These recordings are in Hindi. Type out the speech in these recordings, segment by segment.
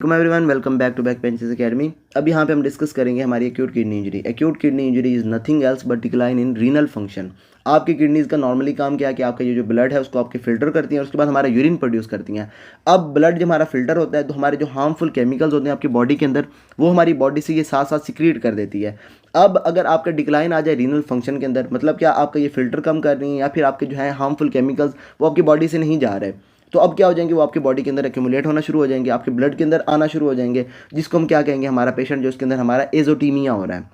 Welcome everyone, welcome back to back benches academy. अब यहाँ पे हम डिस्कस करेंगे हमारी acute kidney injury. Acute kidney injury is nothing else but decline in renal function. आपकी किडनीज का नॉर्मली काम क्या है कि आपका ये जो ब्लड है उसको आपके फिल्टर करती हैं और उसके बाद हमारा यूरिन प्रोड्यूस करती हैं। अब ब्लड जब हमारा फिल्टर होता है तो हमारे जो हार्मफुल केमिकल्स होते हैं आपकी बॉडी के अंदर, वो हमारी बॉडी से ये साथ साथ सिक्रीट कर देती है। अब अगर आपका डिक्लाइन आ जाए रीनल फंक्शन के अंदर, मतलब क्या आपका ये फिल्टर कम कर रही है या फिर आपके जो है हार्मफुल केमिकल्स वो आपकी बॉडी से नहीं जा रहे, तो अब क्या हो जाएंगे, वो आपकी बॉडी के अंदर एक्यूमुलेट होना शुरू हो जाएंगे, आपके ब्लड के अंदर आना शुरू हो जाएंगे, जिसको हम क्या कहेंगे, हमारा पेशेंट जो उसके अंदर हमारा एजोटीमिया हो रहा है।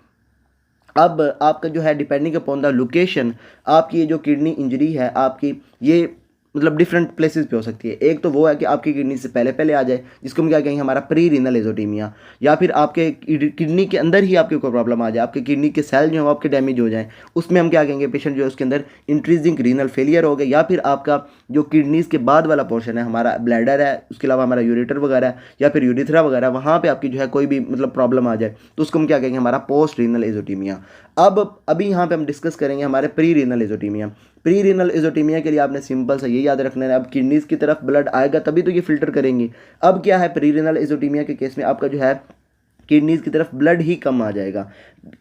अब आपका जो है डिपेंडिंग अपॉन द लोकेशन, आपकी ये जो किडनी इंजरी है आपकी, ये मतलब डिफरेंट प्लेसेस पे हो सकती है। एक तो वो है कि आपकी किडनी से पहले पहले आ जाए, जिसको हम क्या कहेंगे, हमारा प्री रीनल एजोटीमिया, या फिर आपके किडनी के अंदर ही आपके कोई प्रॉब्लम आ जाए, आपके किडनी के सेल जो है आपके डैमेज हो जाए, उसमें हम क्या कहेंगे, पेशेंट जो है उसके अंदर इंक्रीजिंग रीनल फेलियर हो गए, या फिर आपका जो किडनीज के बाद वाला पोर्शन है, हमारा ब्लैडर है, उसके अलावा हमारा यूरेटर वगैरह है, या फिर यूरिथ्रा वगैरह, वहाँ पे आपकी जो है कोई भी मतलब प्रॉब्लम आ जाए, तो उसको हम क्या कहेंगे, हमारा पोस्ट रीनल एजोटीमिया। अब अभी यहाँ पे हम डिस्कस करेंगे हमारे pre renal azotaemia. Pre renal azotaemia के लिए आपने सिंपल सा ये याद रखना है, अब किडनीज की तरफ ब्लड आएगा तभी तो ये फिल्टर करेंगी। अब क्या है, प्री रीनल एजोटीमिया के केस में आपका जो है किडनीज की तरफ ब्लड ही कम आ जाएगा,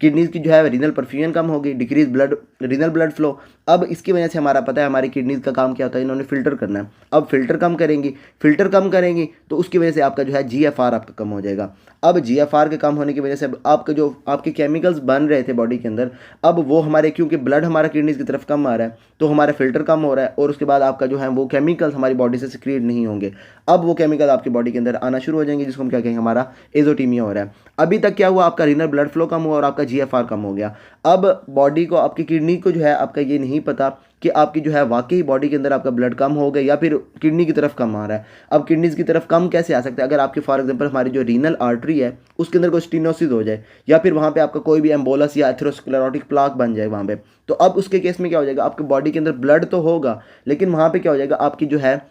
किडनीज की जो है रीनल परफ्यूजन कम होगी, decrease blood renal blood flow. अब इसकी वजह से हमारा पता है हमारी किडनीज का काम क्या होता है, इन्होंने फिल्टर करना है। अब फिल्टर कम करेंगी तो उसकी वजह से आपका जो है जीएफआर आपका कम हो जाएगा। अब जीएफआर के कम होने की वजह से आपका जो आपके केमिकल्स बन रहे थे बॉडी के अंदर, अब वो हमारे, क्योंकि ब्लड हमारा किडनीज की तरफ कम आ रहा है तो हमारा फिल्टर कम हो रहा है, और उसके बाद आपका जो है वो केमिकल्स हमारी बॉडी से सिक्रीट नहीं होंगे। अब वो केमिकल आपकी बॉडी के अंदर आना शुरू हो जाएंगे, जिसको हम क्या कहेंगे, हमारा एजोटीमिया हो रहा है। अभी तक क्या हुआ, आपका रीनल ब्लड फ्लो कम हुआ और आपका जीएफआर कम हो गया। अब बॉडी को, आपकी किडनी को जो है आपका ये नहीं पता कि आपकी जो है वाकई बॉडी के अंदर आपका ब्लड कम हो गया या फिर किडनी की तरफ कम आ रहा है। अब किडनीज की तरफ कम कैसे आ सकता है, अगर आपकी फॉर एग्जांपल हमारी जो रीनल आर्टरी है उसके अंदर कोई स्टीनोसिस हो जाए, या फिर वहाँ पे आपका कोई भी एम्बोलस या एथेरोस्क्लेरोटिक प्लाक बन जाए वहाँ पे, तो अब उसके केस में क्या हो जाएगा, आपकी बॉडी के अंदर ब्लड तो होगा लेकिन वहाँ पे क्या हो जाएगा, आपकी जो है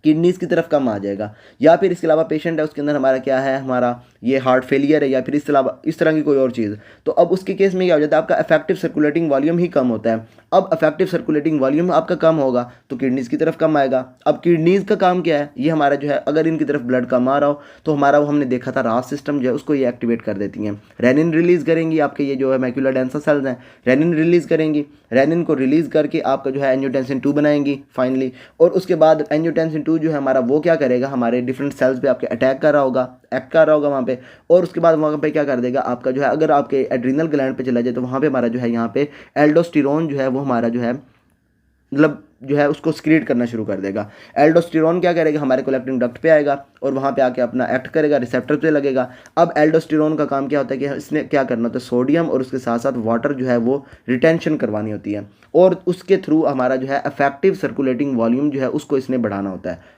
किडनीज की तरफ कम आ जाएगा। या फिर इसके अलावा पेशेंट है उसके अंदर हमारा क्या है, हमारा ये हार्ट फेलियर है, या फिर इसके अलावा इस तरह की कोई और चीज़, तो अब उसके केस में क्या हो जाता है, आपका इफेक्टिव सर्कुलेटिंग वॉल्यूम ही कम होता है। अब इफेक्टिव सर्कुलेटिंग वॉल्यूम आपका कम होगा तो किडनीज की तरफ कम आएगा। अब किडनीज का काम क्या है, ये हमारा जो है अगर इनकी तरफ ब्लड कम आ रहा हो तो हमारा वो हमने देखा था रास सिस्टम जो है उसको ये एक्टिवेट कर देती हैं। रेनिन रिलीज करेंगी, आपके ये जो है मैक्यूलर डेंसा सेल्स हैं, रेनिन रिलीज करेंगी, रेनिन को रिलीज करके आपका जो है एंजियोटेंसिन 2 बनाएंगी फाइनली, और उसके बाद एंजियोटेंसिन 2 जो है हमारा वो क्या करेगा, हमारे डिफरेंट सेल्स पे आपके अटैक कर रहा होगा, एक्ट कर रहा होगा वहाँ पे, और उसके बाद वहाँ पे क्या कर देगा, आपका जो है अगर आपके एड्रीनल ग्लैंड पे चला जाए तो वहाँ पे हमारा जो है यहाँ पे एल्डोस्टेरोन जो है वो हमारा जो है मतलब जो है उसको स्क्रीट करना शुरू कर देगा। एल्डोस्टेरोन क्या करेगा, हमारे कोलेक्टिंग डक्ट पे आएगा और वहाँ पे आके अपना एक्ट करेगा, रिसेप्टर पे लगेगा। अब एल्डोस्टेरोन का काम क्या होता है कि इसने क्या करना होता है, सोडियम और उसके साथ साथ वाटर जो है वो रिटेंशन करवानी होती है, और उसके थ्रू हमारा जो है इफेक्टिव सर्कुलेटिंग वॉल्यूम जो है उसको इसने बढ़ाना होता है।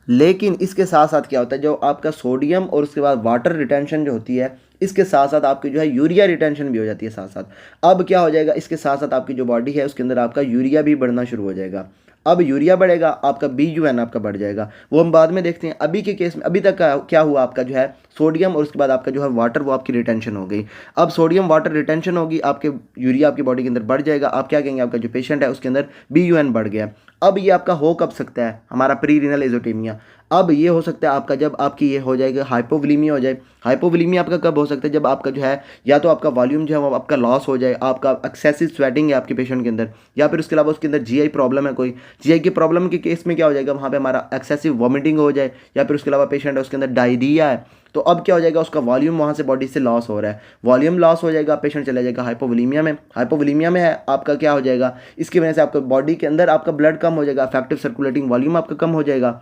लेकिन इसके साथ साथ क्या होता है, जो आपका सोडियम और उसके बाद वाटर रिटेंशन जो होती है, इसके साथ साथ आपकी जो है यूरिया रिटेंशन भी हो जाती है साथ साथ। अब क्या हो जाएगा, इसके साथ साथ आपकी जो बॉडी है उसके अंदर आपका यूरिया भी बढ़ना शुरू हो जाएगा। अब यूरिया बढ़ेगा, आपका BUN आपका बढ़ जाएगा, वो हम बाद में देखते हैं। अभी के केस में अभी तक क्या हुआ, आपका जो है सोडियम और उसके बाद आपका जो है वाटर वो आपकी रिटेंशन हो गई। अब सोडियम वाटर रिटेंशन होगी, आपके यूरिया आपकी बॉडी के अंदर बढ़ जाएगा। आप क्या कहेंगे, आपका जो पेशेंट है उसके अंदर BUN बढ़ गया। अब ये आपका हो कब सकता है, हमारा प्री रीनल एजोटीमिया। अब ये हो सकता है आपका जब आपकी ये हो जाएगा हाइपोवोलीमिया हो जाए। हाइपोवोलीमिया आपका कब हो सकता है, जब आपका जो है या तो आपका वॉल्यूम जो है वो आपका लॉस हो जाए, आपका एक्सेसिव स्वेटिंग है आपके पेशेंट के अंदर, या फिर उसके अलावा उसके अंदर GI प्रॉब्लम है, कोई GI की प्रॉब्लम के केस में क्या हो जाएगा, वहाँ पे हमारा एक्सेसिव वॉमिटिंग हो जाए, या फिर उसके अलावा पेशेंट है उसके अंदर डायरिया है, तो अब क्या हो जाएगा, उसका वॉल्यूम वहाँ से बॉडी से लॉस हो रहा है, वॉल्यूम लॉस हो जाएगा, पेशेंट चला जाएगा हाइपोवोलीमिया में। हाइपोवोलीमिया में है आपका क्या हो जाएगा, इसकी वजह से आपका बॉडी के अंदर आपका ब्लड कम हो जाएगा, इफेक्टिव सर्कुलेटिंग वॉल्यूम आपका कम हो जाएगा,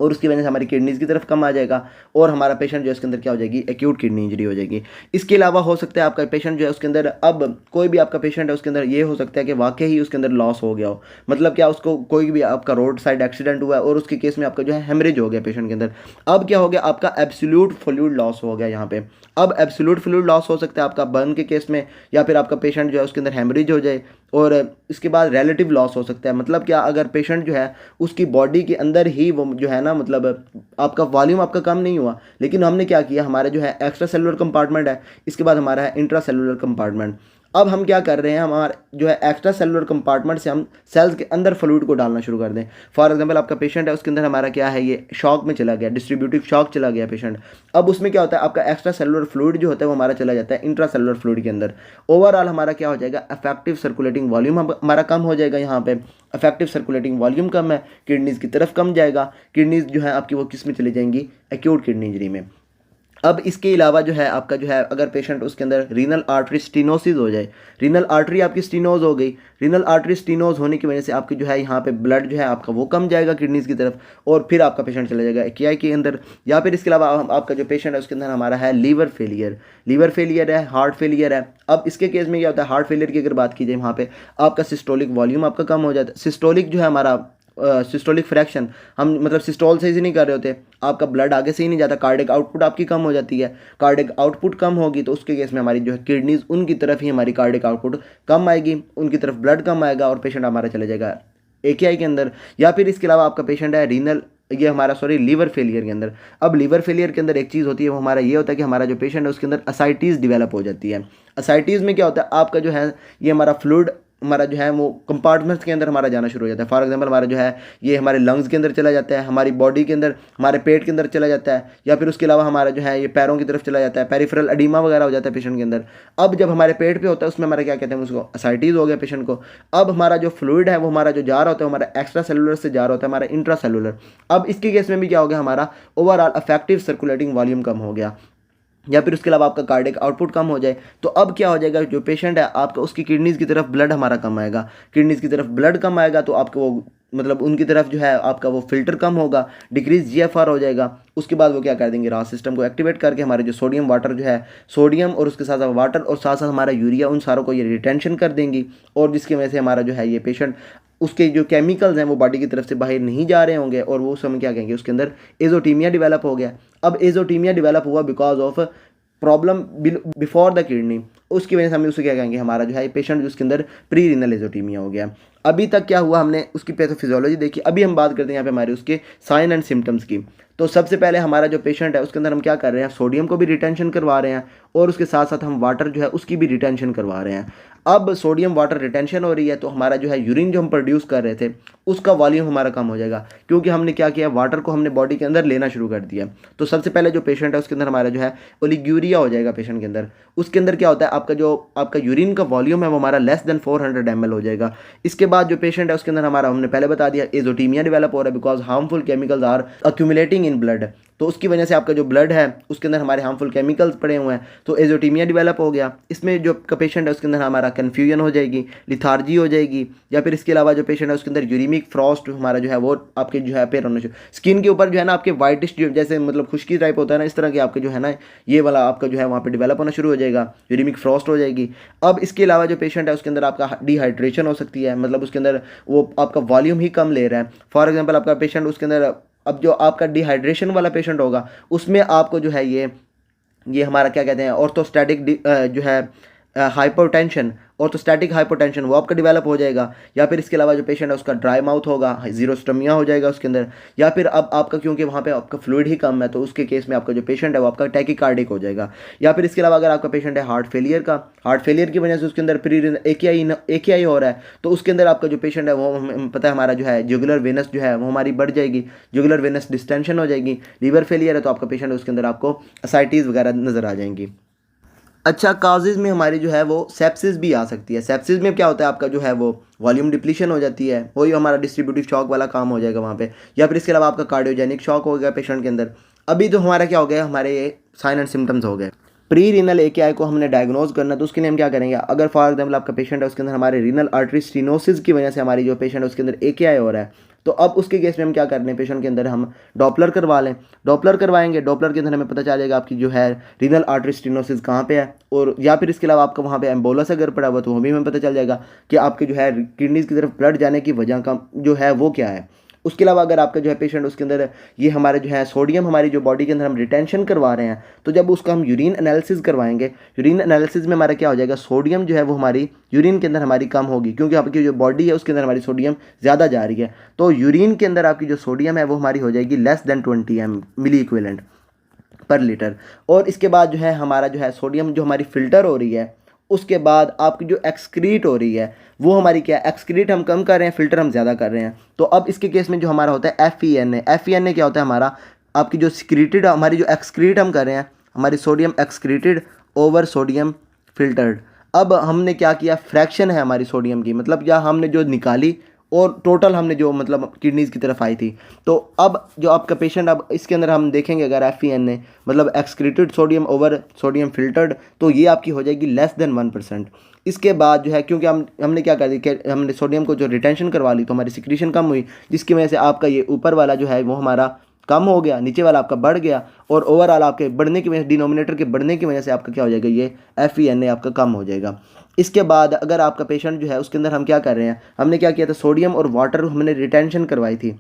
और उसकी वजह से हमारी किडनीज की तरफ कम आ जाएगा, और हमारा पेशेंट जो है उसके अंदर क्या हो जाएगी, एक्यूट किडनी इंजरी हो जाएगी। इसके अलावा हो सकता है आपका पेशेंट जो है उसके अंदर, अब कोई भी आपका पेशेंट है उसके अंदर ये हो सकता है कि वाकई ही उसके अंदर लॉस हो गया हो, मतलब क्या, उसको कोई भी आपका रोड साइड एक्सीडेंट हुआ है और उसके केस में आपका जो है हेमरेज हो गया पेशेंट के अंदर। अब क्या हो गया, आपका एब्सोल्यूट फ्लूइड लॉस हो गया यहाँ पे। अब एब्सोल्यूट फ्लूइड लॉस हो सकता है आपका बर्न के केस में, या फिर आपका पेशेंट जो है उसके अंदर हेमरेज हो जाए, और इसके बाद रिलेटिव लॉस हो सकता है। मतलब क्या, अगर पेशेंट जो है उसकी बॉडी के अंदर ही वो जो है ना, मतलब आपका वॉल्यूम आपका कम नहीं हुआ, लेकिन हमने क्या किया, हमारा जो है एक्स्ट्रा सेलुलर कंपार्टमेंट है, इसके बाद हमारा है इंट्रा सेलुलर कंपार्टमेंट। अब हम क्या कर रहे हैं, हमारे जो है एक्स्ट्रा सेलुलर कंपार्टमेंट से हम सेल्स के अंदर फ्लूइड को डालना शुरू कर दें। फॉर एग्जांपल आपका पेशेंट है, उसके अंदर हमारा क्या है, ये शॉक में चला गया, डिस्ट्रीब्यूटिव शॉक चला गया पेशेंट। अब उसमें क्या होता है, आपका एक्स्ट्रा सेलुलर फ्लूइड जो होता है वो हमारा चला जाता है इंट्रा सेलुलर फ्लूइड के अंदर। ओवरऑल हमारा क्या हो जाएगा, इफेक्टिव सर्कुलेटिंग वॉल्यूम हमारा कम हो जाएगा। यहाँ पे इफेक्टिव सर्कुलेटिंग वॉल्यूम कम है, किडनीज की तरफ कम जाएगा, किडनीज जो है आपकी वो किस में चली जाएंगी, एक्यूट किडनी इंजरी में। अब इसके अलावा जो है आपका जो है, अगर पेशेंट उसके अंदर रीनल आर्टरी स्टीनोसिस हो जाए, रीनल आर्टरी आपकी स्टीनोज हो गई, रीनल आर्टरी स्टीनोज होने की वजह से आपकी जो है यहाँ पे ब्लड जो है आपका वो कम जाएगा किडनीज की तरफ, और फिर आपका पेशेंट चला जाएगा एक्याई के अंदर। या फिर इसके अलावा आपका जो पेशेंट है उसके अंदर हमारा है लीवर फेलियर, लीवर फेलियर है, हार्ट फेलियर है। अब इसके केस में क्या होता है, हार्ट फेलियर की अगर बात की जाए, वहाँ पे आपका सिस्टोलिक वॉल्यूम आपका कम हो जाता है। सिस्टोलिक जो है हमारा सिस्टोलिक फ्रैक्शन, हम मतलब सिस्टोल से ही नहीं कर रहे होते, आपका ब्लड आगे से ही नहीं जाता, कार्डिक आउटपुट आपकी कम हो जाती है। कार्डिक आउटपुट कम होगी तो उसके केस में हमारी जो है किडनीज उनकी तरफ ही हमारी कार्डिक आउटपुट कम आएगी, उनकी तरफ ब्लड कम आएगा और पेशेंट हमारा चले जाएगा एकेआई के अंदर। या फिर इसके अलावा आपका पेशेंट है रीनल, ये हमारा सॉरी लीवर फेलियर के अंदर। अब लीवर फेलियर के अंदर एक चीज़ होती है, वो हमारा ये होता है कि हमारा जो पेशेंट है उसके अंदर असाइटीज़ डेवलप हो जाती है। असाइटीज़ में क्या होता है, आपका जो है ये हमारा फ्लूइड हमारा जो है वो कंपार्टमेंट्स के अंदर हमारा जाना शुरू हो जाता है। फॉर एग्जांपल हमारा जो है ये हमारे लंग्स के अंदर चला जाता है, हमारी बॉडी के अंदर, हमारे पेट के अंदर चला जाता है, या फिर उसके अलावा हमारा जो है ये पैरों की तरफ चला जाता है, पेरिफेरल एडिमा वगैरह हो जाता है पेशेंट के अंदर। अब जब हमारे पेट पे होता है उसमें हमारा क्या कहते हैं, उसको असाइटीज़ हो गया पेशेंट को। अब हमारा जो फ्लूइड है वो हमारा जो जा रहा होता है हमारा एक्स्ट्रा सेलुलर से जा रहा होता है हमारा इंट्रा सेलुलर। अब इसके केस में भी क्या हो गया, हमारा ओवरऑल इफेक्टिव सर्कुलेटिंग वॉल्यूम कम हो गया। या फिर उसके अलावा आपका कार्डिक आउटपुट कम हो जाए तो अब क्या हो जाएगा, जो पेशेंट है आपका उसकी किडनीज की तरफ ब्लड हमारा कम आएगा, किडनीज की तरफ ब्लड कम आएगा तो आपको वो मतलब उनकी तरफ जो है आपका वो फिल्टर कम होगा, डिक्रीज जीएफआर हो जाएगा। उसके बाद वो क्या कर देंगे, रास सिस्टम को एक्टिवेट करके हमारे जो सोडियम वाटर जो है, सोडियम और उसके साथ साथ वाटर और साथ साथ हमारा यूरिया, उन सारों को ये रिटेंशन कर देंगी, और जिसकी वजह से हमारा जो है ये पेशेंट उसके जो केमिकल्स हैं वो बॉडी की तरफ से बाहर नहीं जा रहे होंगे, और वो समय क्या कहेंगे, उसके अंदर एजोटीमिया डेवलप हो गया। अब एजोटीमिया डेवलप हुआ because of problem before the kidney, उसकी वजह से हम उसे क्या कहेंगे, हमारा जो है पेशेंट जिसके अंदर प्री रीनल एजोटीमिया हो गया। अभी तक क्या हुआ, हमने उसकी पैथोफिजियोलॉजी देखी, अभी हम बात करते हैं यहाँ पे हमारे उसके साइन एंड सिम्टम्स की। तो सबसे पहले हमारा जो पेशेंट है उसके अंदर हम क्या कर रहे हैं, सोडियम को भी रिटेंशन करवा रहे हैं, और उसके साथ साथ हम वाटर जो है उसकी भी रिटेंशन करवा रहे हैं। अब सोडियम वाटर रिटेंशन हो रही है तो हमारा जो है यूरिन जो हम प्रोड्यूस कर रहे थे उसका वॉल्यूम हमारा कम हो जाएगा, क्योंकि हमने क्या किया, वाटर को हमने बॉडी के अंदर लेना शुरू कर दिया। तो सबसे पहले जो पेशेंट है उसके अंदर हमारा जो है ओलिग्यूरिया हो जाएगा पेशेंट के अंदर। उसके अंदर क्या होता है, आपका यूरिन का वॉल्यूम है वो हमारा लेस देन 400 ml हो जाएगा। इसके बाद जो पेशेंट है उसके अंदर हमारा, हमने पहले बता दिया, एजोटीमिया डेवलप हो रहा है because harmful chemicals are accumulating in blood. तो उसकी वजह से आपका जो ब्लड है उसके अंदर हमारे हार्मफुल केमिकल्स पड़े हुए हैं, तो एजोटीमिया डेवलप हो गया। इसमें जो पेशेंट है उसके अंदर हमारा कन्फ्यूजन हो जाएगी, लिथार्जी हो जाएगी, या फिर इसके अलावा जो पेशेंट है उसके अंदर यूरिमिक फ्रॉस्ट हमारा जो है वो आपके जो है पेयर होना चाहिए, स्किन के ऊपर जो है ना आपके वाइटिश जैसे मतलब खुश्की टाइप होता है ना, इस तरह के आपके जो है ना ये वाला आपका जो है वहाँ पे डेवलप होना शुरू हो जाएगा, यूरिमिक फ्रॉस्ट हो जाएगी। अब इसके अलावा जो पेशेंट है उसके अंदर आपका डिहाइड्रेशन हो सकती है, मतलब उसके अंदर वो आपका वॉल्यूम ही कम ले रहा है। फॉर एग्जाम्पल आपका पेशेंट उसके अंदर, अब जो आपका डिहाइड्रेशन वाला पेशेंट होगा उसमें आपको जो है ये हमारा क्या कहते हैं, ऑर्थोस्टैटिक जो है हाइपोटेंशन, ऑर्थोस्टैटिक हाइपोटेंशन वो आपका डेवलप हो जाएगा। या फिर इसके अलावा जो पेशेंट है उसका ड्राई माउथ होगा, जीरोस्टोमिया हो जाएगा उसके अंदर। या फिर अब आपका क्योंकि वहाँ पे आपका फ्लूइड ही कम है तो उसके केस में आपका जो पेशेंट है वो आपका टैकीकार्डिक हो जाएगा। या फिर इसके अलावा अगर आपका पेशेंट है हार्ट फेलियर की वजह से उसके अंदर प्री एकेआई हो रहा है तो उसके अंदर आपका जो पेशेंट है वो पता है हमारा जो है जुगुलर वेनस जो है वो हमारी बढ़ जाएगी, जुगुलर वेनस डिस्टेंशन हो जाएगी। लीवर फेलियर है तो आपका पेशेंट उसके अंदर आपको असाइटीज़ वगैरह नज़र आ जाएंगी। अच्छा, काजेज में हमारी जो है वो सेप्सिस भी आ सकती है। सेप्सिस में क्या होता है, आपका जो है वो वॉल्यूम डिप्लीशन हो जाती है, वही हमारा डिस्ट्रीब्यूटिव शॉक वाला काम हो जाएगा वहाँ पे। या फिर इसके अलावा आपका कार्डियोजेनिक शॉक हो गया पेशेंट के अंदर। अभी तो हमारा क्या हो गया, हमारे ये साइन एंड सिम्टम्स हो गए। प्री रीनल एकेआई को हमने डायग्नोज करना तो उसके लिए हम क्या करेंगे, अगर फॉर एग्जाम्पल आपका पेशेंट है उसके अंदर हमारे रीनल आर्टरी स्टीनोसिस की वजह से हमारी जो पेशेंट है उसके अंदर एकेआई हो रहा है, तो अब उसके केस में हम क्या कर रहे हैं, पेशेंट के अंदर हम डॉपलर करवा लें। डॉपलर करवाएंगे, डॉपलर के अंदर हमें पता चलेगा आपकी जो है रीनल आर्टरी स्टीनोसिस कहाँ पे है, और या फिर इसके अलावा आपका वहाँ पे एम्बोलस अगर पड़ा हुआ तो वो भी हमें पता चल जाएगा कि आपके जो है किडनीज की तरफ ब्लड जाने की वजह का जो है वो क्या है। उसके अलावा अगर आपका जो है पेशेंट उसके अंदर ये हमारे जो है सोडियम हमारी जो बॉडी के अंदर हम रिटेंशन करवा रहे हैं, तो जब उसका हम यूरिन एनालिसिस करवाएंगे, यूरिन एनालिसिस में हमारा क्या हो जाएगा, सोडियम जो है वो हमारी यूरिन के अंदर हमारी कम होगी, क्योंकि आपकी जो बॉडी है उसके अंदर हमारी सोडियम ज़्यादा जा रही है। तो यूरिन के अंदर आपकी जो सोडियम है वो हमारी हो जाएगी लेस देन 20 मिली इक्विवेलेंट पर लीटर। और इसके बाद जो है हमारा जो है सोडियम जो हमारी फ़िल्टर हो रही है उसके बाद आपकी जो एक्सक्रीट हो रही है वो हमारी क्या है, एक्सक्रीट हम कम कर रहे हैं, फिल्टर हम ज़्यादा कर रहे हैं। तो अब इसके केस में जो हमारा होता है FeNA, FeNA क्या होता है हमारा, आपकी जो सिक्रीटेड हमारी जो एक्सक्रीट हम कर रहे हैं, हमारी sodium excreted over sodium filtered. अब हमने क्या किया, फ्रैक्शन है हमारी सोडियम की, मतलब या हमने जो निकाली और टोटल हमने जो मतलब किडनीज़ की तरफ आई थी। तो अब जो आपका पेशेंट, अब इसके अंदर हम देखेंगे अगर FeNA मतलब excreted sodium over sodium filtered, तो ये आपकी हो जाएगी लेस देन 1%। इसके बाद जो है, क्योंकि हमने क्या कर दिया, हमने सोडियम को जो रिटेंशन करवा ली तो हमारी सिक्रीशन कम हुई, जिसकी वजह से आपका ये ऊपर वाला जो है वो हमारा कम हो गया, नीचे वाला आपका बढ़ गया, और ओवरऑल आपके बढ़ने की वजह से, डिनोमिनेटर के बढ़ने की वजह से आपका क्या हो जाएगा, ये FeNA आपका कम हो जाएगा। इसके बाद अगर आपका पेशेंट जो है उसके अंदर हम क्या कर रहे हैं, हमने क्या किया था, सोडियम और वाटर हमने रिटेंशन करवाई थी।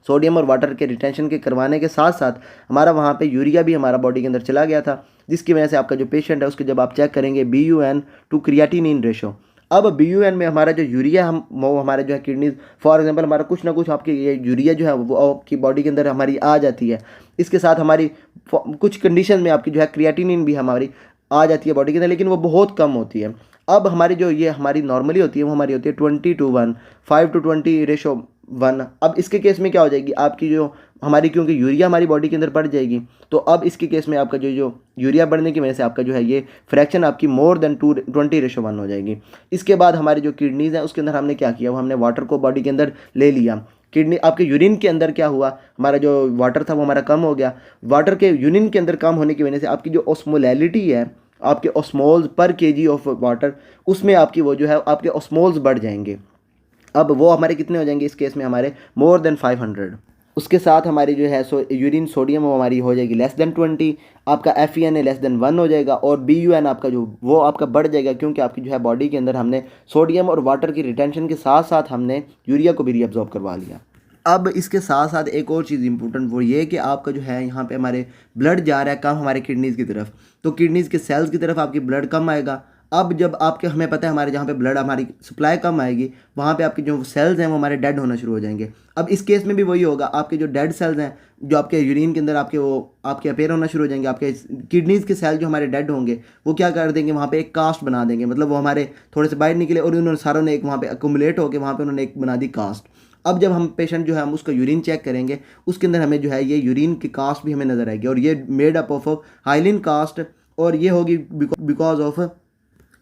सोडियम और वाटर के रिटेंशन के करवाने के साथ साथ हमारा वहाँ पे यूरिया भी हमारा बॉडी के अंदर चला गया था, जिसकी वजह से आपका जो पेशेंट है उसके जब आप चेक करेंगे BUN टू क्रिएटिनिन रेशो, अब BUN में हमारा जो यूरिया वो हमारे जो है किडनी, फॉर एग्जांपल हमारा कुछ ना कुछ आपकी ये यूरिया जो है वो आपकी बॉडी के अंदर हमारी आ जाती है। इसके साथ हमारी कुछ कंडीशन में आपकी जो है क्रिएटिनिन भी हमारी आ जाती है बॉडी के अंदर, लेकिन वो बहुत कम होती है। अब हमारी जो ये हमारी नॉर्मली होती है वो हमारी होती है 20:1, 5:20:1। अब इसके केस में क्या हो जाएगी आपकी जो हमारी, क्योंकि यूरिया हमारी बॉडी के अंदर बढ़ जाएगी, तो अब इसके केस में आपका जो यूरिया बढ़ने की वजह से आपका जो है ये फ्रैक्शन आपकी मोर देन 20:1 हो जाएगी। इसके बाद हमारी जो किडनीज़ हैं उसके अंदर हमने क्या किया, वो हमने वाटर को बॉडी के अंदर ले लिया। किडनी आपके यूरिन के अंदर क्या हुआ, हमारा जो वाटर था वो हमारा कम हो गया। वाटर के यूरिन के अंदर कम होने की वजह से आपकी जो ऑस्मोलैलिटी है, आपके ऑस्मोल्स पर kg ऑफ वाटर, उसमें आपकी वो जो है आपके ऑस्मोल्स बढ़ जाएंगे। अब वो हमारे कितने हो जाएंगे इस केस में, हमारे मोर देन 500। उसके साथ हमारी जो है यूरिन सोडियम वो हमारी हो जाएगी लेस देन 20, आपका FeNA लेस देन 1 हो जाएगा, और BUN आपका जो वो आपका बढ़ जाएगा, क्योंकि आपकी जो है बॉडी के अंदर हमने सोडियम और वाटर की रिटेंशन के साथ साथ हमने यूरिया को भी रीअब्जॉर्ब करवा लिया। अब इसके साथ साथ एक और चीज़ इंपॉर्टेंट वो ये कि आपका जो है यहाँ पे हमारे ब्लड जा रहा है कम हमारे किडनीज़ की तरफ, तो किडनीज़ के सेल्स की तरफ आपकी ब्लड कम आएगा। अब जब आपके, हमें पता है हमारे जहाँ पे ब्लड हमारी सप्लाई कम आएगी वहाँ पे आपके जो सेल्स हैं वो हमारे डेड होना शुरू हो जाएंगे। अब इस केस में भी वही होगा, आपके जो डेड सेल्स हैं जो आपके यूरिन के अंदर आपके वो आपके अपेयर होना शुरू हो जाएंगे। आपके किडनीज़ के सेल जो हमारे डेड होंगे वो क्या कर देंगे, वहाँ पे एक कास्ट बना देंगे, मतलब वो हमारे थोड़े से बाहर निकले और उन्होंने सारों ने एक वहाँ पे अकुमुलेट होकर वहाँ पे उन्होंने एक बना दी कास्ट। अब जब हम पेशेंट जो है हम उसका यूरिन चेक करेंगे उसके अंदर हमें जो है ये यूरिन की कास्ट भी हमें नज़र आएगी, और ये made up of hyaline cast, और ये होगी because of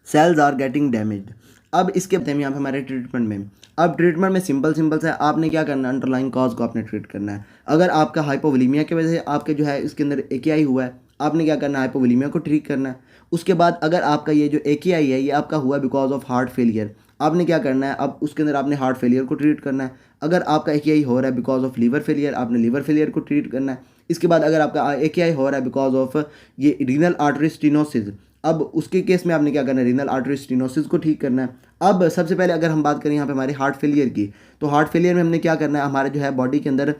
cells are getting damaged. अब इसके बाद यहाँ पे हमारे ट्रीटमेंट में, अब ट्रीटमेंट में सिंपल से आपने क्या करना है, अंडरलाइन कॉज को आपने ट्रीट करना है। अगर आपका हाइपोवोलीमिया की वजह से आपके जो है इसके अंदर AKI हुआ है, आपने क्या करना है, हाइपोवोलीमिया को ट्रीट करना है। उसके बाद अगर आपका ये जो AKI है ये आपका हुआ बिकॉज ऑफ हार्ट फेलियर, आपने क्या करना है, अब उसके अंदर आपने हार्ट फेलियर को ट्रीट करना है। अगर आपका AKI हो रहा है बिकॉज ऑफ लीवर फेलियर, आपने लीवर फेलियर को ट्रीट करना है। इसके बाद अगर आपका AKI हो रहा है बिकॉज ऑफ ये रीनल आर्टरी स्टेनोसिस, अब उसके केस में आपने क्या करना है, रीनल आर्टरी स्टेनोसिस को ठीक करना है। अब सबसे पहले अगर हम बात करें यहाँ पे हमारे हार्ट फेलियर की, तो हार्ट फेलियर में हमने क्या करना है, हमारे जो है बॉडी के अंदर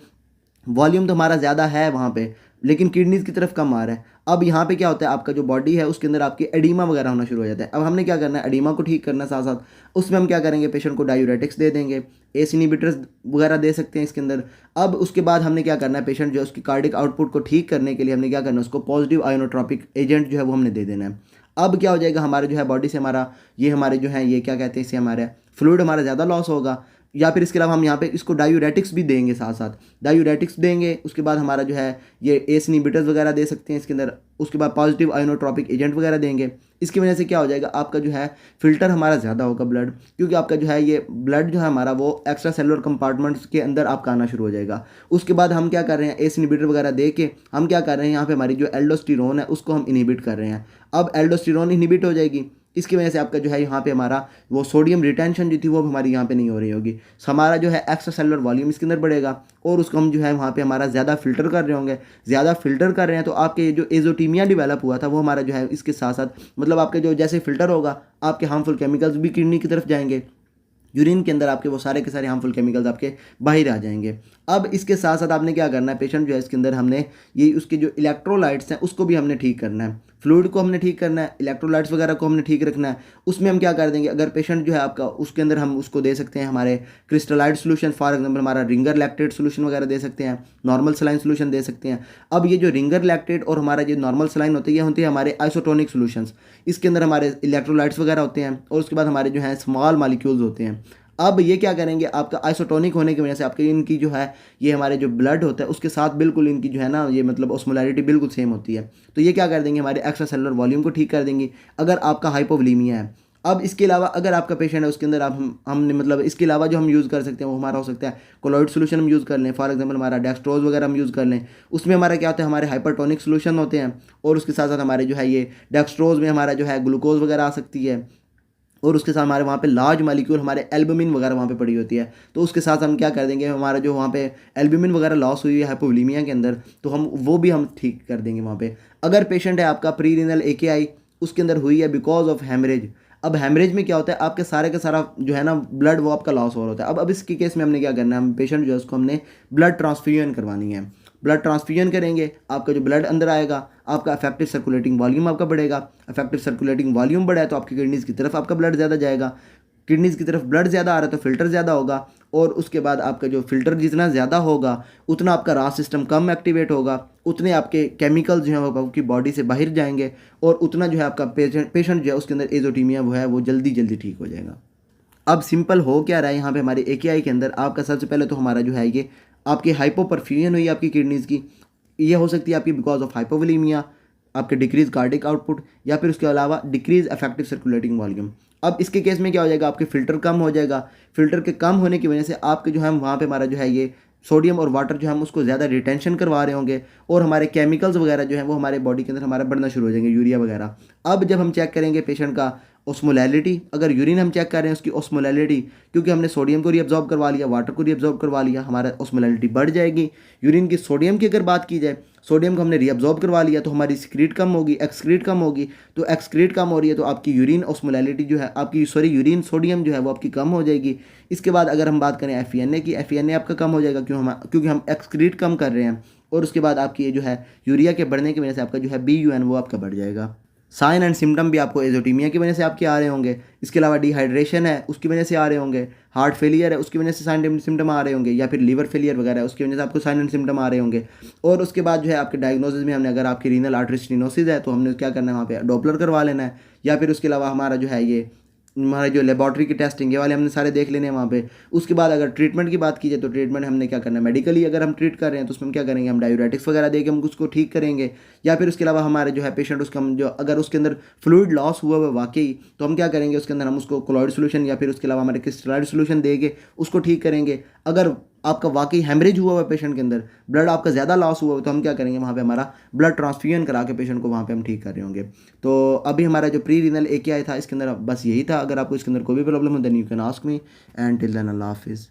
वॉल्यूम तो हमारा ज़्यादा है वहाँ पे, लेकिन किडनीज़ की तरफ कम आ रहा है। अब यहाँ पे क्या होता है, आपका जो बॉडी है उसके अंदर आपकी एडीमा वगैरह होना शुरू हो जाता है। अब हमने क्या करना है, एडीमा को ठीक करना, साथ साथ उसमें हम क्या करेंगे, पेशेंट को डायूरेटिक्स दे देंगे, ACE इनहिबिटर्स वगैरह दे सकते हैं इसके अंदर। अब उसके बाद हमने क्या करना है, पेशेंट जो है उसकी कार्डिक आउटपुट को ठीक करने के लिए हमने क्या करना है, उसको पॉजिटिव आयोनोट्रोपिक एजेंट जो है वो हमने दे देना है। अब क्या हो जाएगा, हमारे जो है बॉडी से हमारा ये हमारे जो है ये क्या कहते हैं इसे, हमारे फ्लूइड हमारा ज़्यादा लॉस होगा, या फिर इसके अलावा हम यहाँ पे इसको डायूरेटिक्स भी देंगे, साथ साथ डायूरेटिक्स देंगे। उसके बाद हमारा जो है ये ACE इनहिबिटर्स वगैरह दे सकते हैं इसके अंदर। उसके बाद पॉजिटिव आयोनोट्रोपिक एजेंट वगैरह देंगे। इसकी वजह से क्या हो जाएगा, आपका जो है फिल्टर हमारा ज़्यादा होगा ब्लड, क्योंकि आपका जो है ये ब्लड जो है हमारा वो एक्स्ट्रा सेलुलर कंपार्टमेंट्स के अंदर आपका आना शुरू हो जाएगा। उसके बाद हम क्या कर रहे हैं, ACE इनहिबिटर वगैरह दे के हम क्या कर रहे हैं, यहाँ पे हमारी जो एल्डोस्टेरोन है उसको हम इनहिबिट कर रहे हैं। अब एल्डोस्टेरोन इनहिबिट हो जाएगी, इसकी वजह से आपका जो है यहाँ पे हमारा वो सोडियम रिटेंशन जो थी वो हमारी यहाँ पे नहीं हो रही होगी। हमारा जो है एक्स्ट्रा सेलुलर वॉल्यूम इसके अंदर बढ़ेगा, और उसको हम जो है वहाँ पे हमारा ज़्यादा फिल्टर कर रहे होंगे। ज़्यादा फिल्टर कर रहे हैं तो आपके जो एजोटीमिया डेवलप हुआ था वो हमारा जो है इसके साथ साथ, मतलब आपके जो जैसे फिल्टर होगा आपके हार्मफुल केमिकल्स भी किडनी की तरफ जाएंगे, यूरिन के अंदर आपके वो सारे के सारे हार्मफुल केमिकल्स आपके बाहर आ जाएंगे। अब इसके साथ साथ आपने क्या करना है, पेशेंट जो है इसके अंदर हमने ये उसके जो इलेक्ट्रोलाइट्स हैं उसको भी हमने ठीक करना है। फ्लूइड को हमने ठीक करना है, इलेक्ट्रोलाइट्स वगैरह को हमने ठीक रखना है। उसमें हम क्या कर देंगे, अगर पेशेंट जो है आपका, उसके अंदर हम उसको दे सकते हैं हमारे क्रिस्टलाइट सोल्यूशन, फॉर एग्जांपल हमारा रिंगर लैक्टेट सोल्यूशन वगैरह दे सकते हैं, नॉर्मल सलाइन सोल्यूशन दे सकते हैं। अब ये जो रिंगर लैक्टेट और हमारा जो नॉर्मल सलाइन होती है, ये होती है हमारे आइसोटोनिक सोल्यूशंस। इसके अंदर हमारे इलेक्ट्रोलाइट्स वगैरह होते हैं और उसके बाद हमारे जो है स्मॉल मॉलिक्यूल्स होते हैं। अब ये क्या करेंगे, आपका आइसोटोनिक होने की वजह से आपके इनकी जो है, ये हमारे जो ब्लड होता है उसके साथ बिल्कुल इनकी जो है ना, ये मतलब ऑस्मोलैरिटी बिल्कुल सेम होती है। तो ये क्या कर देंगे, हमारे एक्स्ट्रा सेलुलर वॉल्यूम को ठीक कर देंगे अगर आपका हाइपोवोलीमिया है। अब इसके अलावा अगर आपका पेशेंट है उसके अंदर आप हमने मतलब इसके अलावा जो हम यूज़ कर सकते हैं वो हमारा हो सकता है कोलॉइड सोल्यूशन हम यूज़ कर लें, फॉर एग्जांपल हमारा डेक्सट्रोज वगैरह हम यूज़ कर लें। उसमें हमारा क्या होता है, हमारे हाइपरटोनिक सोल्यूशन होते हैं और उसके साथ साथ हमारे जो है ये डेक्सट्रोज में हमारा जो है ग्लूकोज वगैरह आ सकती है और उसके साथ हमारे वहाँ पे लार्ज मालिक्यूल हमारे एल्बुमिन वगैरह वहाँ पे पड़ी होती है। तो उसके साथ हम क्या कर देंगे, हमारा जो वहाँ पे एल्बुमिन वगैरह लॉस हुई है हाइपोवोलीमिया के अंदर, तो हम वो भी हम ठीक कर देंगे वहाँ पे। अगर पेशेंट है आपका प्री रीनल AKI उसके अंदर हुई है बिकॉज ऑफ हेमरेज। अब हेमरेज में क्या होता है, आपके सारे का सारा जो है ना ब्लड वो आपका लॉस हो रहा होता है। अब इसके केस में हमने क्या करना है, हम पेशेंट जो है उसको हमने ब्लड ट्रांसफ्यूजन करवानी है। ब्लड ट्रांसफ्यूजन करेंगे, आपका जो ब्लड अंदर आएगा, आपका इफेक्टिव सर्कुलेटिंग वॉल्यूम आपका बढ़ेगा। इफेक्टिव सर्कुलेटिंग वॉल्यूम बढ़ा है तो आपकी किडनीज़ की तरफ आपका ब्लड ज़्यादा जाएगा। किडनीज़ की तरफ ब्लड ज़्यादा आ रहा है तो फिल्टर ज़्यादा होगा और उसके बाद आपका जो फिल्टर जितना ज़्यादा होगा उतना आपका रास सिस्टम कम एक्टिवेट होगा, उतने आपके केमिकल जो है वो आपकी बॉडी से बाहर जाएंगे और उतना जो है आपका पेशेंट जो है उसके अंदर एजोटीमिया वो है वो जल्दी जल्दी ठीक हो जाएगा। अब सिंपल हो क्या रहा है यहाँ पे हमारे AKI के अंदर, आपका सबसे पहले तो हमारा जो है ये आपकी हाइपोपरफ्यूजन हुई आपकी किडनीज़ की। ये हो सकती है आपकी बिकॉज ऑफ हाइपोवोलीमिया, आपके डिक्रीज कार्डिक आउटपुट या फिर उसके अलावा डिक्रीज इफेक्टिव सर्कुलेटिंग वॉल्यूम। अब इसके केस में क्या हो जाएगा, आपके फिल्टर कम हो जाएगा। फिल्टर के कम होने की वजह से आपके जो है वहाँ पे हमारा जो है ये सोडियम और वाटर जो है हम उसको ज़्यादा रिटेंशन करवा रहे होंगे और हमारे केमिकल्स वगैरह जो है वो हमारे बॉडी के अंदर हमारा बढ़ना शुरू हो जाएंगे, यूरिया वगैरह। अब जब हम चेक करेंगे पेशेंट का ऑस्मोलैरिटी, अगर यूरिन हम चेक कर रहे हैं उसकी ऑस्मोलैरिटी, क्योंकि हमने सोडियम को रीअब्जॉर्ब करवा लिया, वाटर को रीअब्जॉर्ब करवा लिया, हमारा ऑस्मोलैरिटी बढ़ जाएगी। यूरिन की सोडियम की अगर बात की जाए, सोडियम को हमने रीअब्जॉर्ब करवा लिया तो हमारी सिक्रीट कम होगी, एक्सक्रीट कम होगी। तो एक्सक्रीट कम हो रही है तो आपकी यूरिन ऑस्मोलैरिटी जो है आपकी यूरिन सोडियम जो है वो आपकी कम हो जाएगी। इसके बाद अगर हम बात करें FeNA की, FeNA आपका कम हो जाएगा क्योंकि हम एक्सक्रीट कम कर रहे हैं। और उसके बाद आपकी ये जो है यूरिया के बढ़ने की वजह से आपका जो है BUN वो आपका बढ़ जाएगा। साइन एंड सिम्टम भी आपको एजोटीमिया की वजह से आपके आ रहे होंगे। इसके अलावा डिहाइड्रेशन है उसकी वजह से आ रहे होंगे, हार्ट फेलियर है उसकी वजह से साइन एंड सिम्टम आ रहे होंगे, या फिर लीवर फेलियर वगैरह है उसकी वजह से आपको साइन एंड सिम्टम आ रहे होंगे। और उसके बाद जो है आपके डायग्नोसिस में हमने अगर आपकी रीनल आर्टरी स्टेनोसिस है तो हमने क्या करना है, वहाँ पे डॉपलर करवा लेना है। या फिर उसके अलावा हमारा जो है ये हमारे जो लेबॉर्ट्री की टेस्टिंग ये वाले हमने सारे देख लेने हैं वहाँ पे। उसके बाद अगर ट्रीटमेंट की बात की जाए तो ट्रीटमेंट हमने क्या करना है, मेडिकली अगर हम ट्रीट कर रहे हैं तो उसमें हम क्या करेंगे, हम डायूरेटिक्स वगैरह दे के हम उसको ठीक करेंगे। या फिर उसके अलावा हमारे जो है पेशेंट उसका हम जो अगर उसके अंदर फ्लूइड लॉस हुआ हुआ वाकई, तो हम क्या करेंगे उसके अंदर हम उसको कोलॉइड सोल्यूशन या फिर उसके अलावा हमारे क्रिस्टलाइट सोल्यूशन देके उसको ठीक करेंगे। अगर आपका वाकई हेमरेज हुआ हुआ पेशेंट के अंदर, ब्लड आपका ज़्यादा लॉस हुआ हो तो हम क्या करेंगे, वहाँ पे हमारा ब्लड ट्रांसफ्यूजन करा के पेशेंट को वहाँ पे हम ठीक कर रहे होंगे। तो अभी हमारा जो प्री रीनल AKI था इसके अंदर बस यही था। अगर आपको इसके अंदर कोई भी प्रॉब्लम हो then you can ask me and till then अल्लाह हाफिज़।